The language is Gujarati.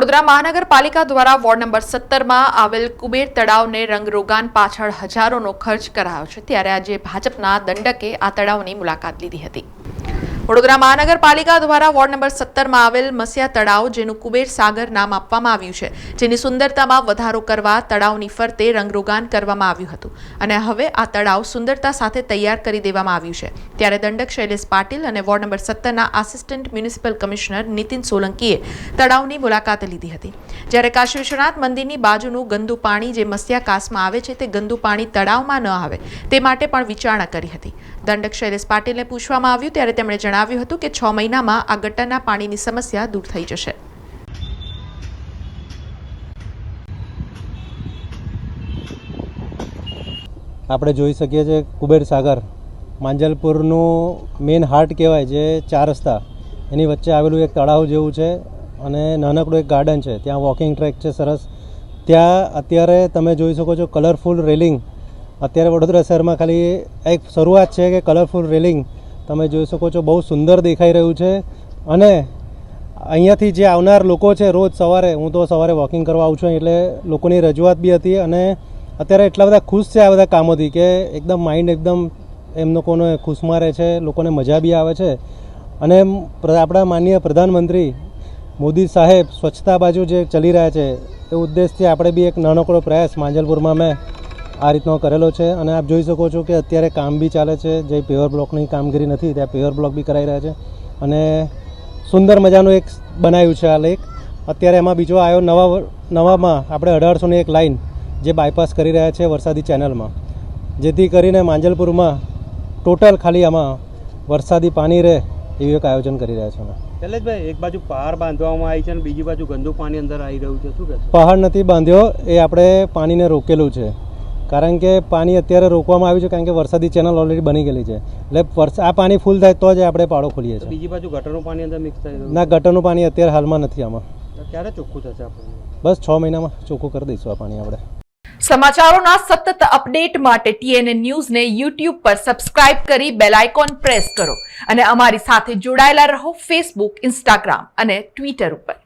વડોદરા મહાનગરપાલિકા દ્વારા વોર્ડ નંબર 17માં આવેલ કુબેર તળાવને રંગરોગાન પાછળ હજારોનો ખર્ચ કરાયો છે, ત્યારે આજે ભાજપના દંડકે આ તળાવની મુલાકાત લીધી હતી। વડોદરા મહાનગરપાલિકા દ્વારા વોર્ડ નંબર 17માં આવેલ મસિયા તળાવ, જેનું કુબેર સાગર નામ આપવામાં આવ્યું છે, જેની સુંદરતામાં વધારો કરવા તળાવની ફરતે રંગરોગાન કરવામાં આવ્યું હતું અને હવે આ તળાવ સુંદરતા સાથે તૈયાર કરી દેવામાં આવ્યું છે। ત્યારે દંડક શૈલેષ પાટીલ અને વોર્ડ નંબર 17ના આસિસ્ટન્ટ મ્યુનિસિપલ કમિશનર નીતિન સોલંકીએ તળાવની મુલાકાત લીધી હતી, જ્યારે કાશી વિશ્વનાથ મંદિરની બાજુનું ગંદુ પાણી જે મસિયા કાસમાં આવે છે તે ગંદુ પાણી તળાવમાં ન આવે તે માટે પણ વિચારણા કરી હતી। દંડક શૈલેષ પાટીલને પૂછવામાં આવ્યું ત્યારે તેમણે જણાવ્યું હતું કે 6 મહિનામાં આ ગટરના પાણીની સમસ્યા દૂર થઈ જશે। આપણે જોઈ શકીએ છીએ કુબેર સાગર માંજલપુરનું મેઇન હાર્ટ કહેવાય, જે 4 રસ્તા એની વચ્ચે આવેલું એક તળાવ જેવું છે અને નાનકડું એક ગાર્ડન છે, ત્યાં વોકિંગ ટ્રેક છે સરસ। ત્યાં અત્યારે તમે જોઈ શકો છો કલરફુલ રેલિંગ, અત્યારે વડોદરા શહેરમાં ખાલી એક શરૂઆત છે કે કલરફુલ રેલિંગ તમે જોઈ શકો છો, બહુ સુંદર દેખાઈ રહ્યું છે। અને અહીંયાથી જે આવનાર લોકો છે, રોજ સવારે, હું તો સવારે વોકિંગ કરવા આવું છું, એટલે લોકોની રજૂઆત બી હતી અને અત્યારે એટલા બધા ખુશ છે આ બધા કામોથી કે એકદમ માઇન્ડ એકદમ એમ લોકોને ખુશમાં રહે છે, લોકોને મજા બી આવે છે। અને આપણા માનનીય પ્રધાનમંત્રી મોદી સાહેબ સ્વચ્છતા બાજુ જે ચલી રહ્યા છે એ ઉદ્દેશથી આપણે બી એક નાનકડો પ્રયાસ માંજલપુરમાં મેં આ રીતનો કરેલો છે। અને આપ જોઈ શકો છો કે અત્યારે કામ બી ચાલે છે, જે પેવર બ્લોકની કામગીરી નથી ત્યાં પેવર બ્લોક બી કરાઈ રહ્યા છે અને સુંદર મજાનું એક બનાવ્યું છે આ લેક। અત્યારે એમાં બીજો આવ્યો નવામાં આપણે 1800ની એક લાઇન જે બાયપાસ કરી રહ્યા છે વરસાદી ચેનલમાં, જેથી કરીને માંજલપુરમાં ટોટલ ખાલી આમાં વરસાદી પાણી રહે એવું એક આયોજન કરી રહ્યા છે। શૈલેષભાઈ, એક બાજુ પહાડ બાંધવામાં આવી છે અને બીજી બાજુ ગંદુ પાણી અંદર આવી રહ્યું છે, શું કહેશો? પહાડ નથી બાંધ્યો, એ આપણે પાણીને રોકેલું છે, કારણ કે પાણી અત્યારે રોકવામાં આવ્યું છે કારણ કે વરસાદી ચેનલ ઓલરેડી બની ગયેલી છે, એટલે આ પાણી ફૂલ થાય તો જ આપણે પાળો ખોલીએ છીએ। બીજી બાજુ ગટરનું પાણી અંદર મિક્સ થઈ રહ્યું? ના, ગટરનું પાણી અત્યારે હાલમાં નથી આમાં। ક્યારે ચોખ્ખું થશે આપણું? બસ 6 મહિનામાં ચોખ્ખું કરી દઈશું આ પાણી આપણે। સમાચારોના સતત અપડેટ માટે TNN ન્યૂઝને YouTube પર સબસ્ક્રાઇબ કરી બેલ આઇકોન પ્રેસ કરો અને અમારી સાથે જોડાયેલા રહો Facebook, Instagram અને Twitter ઉપર।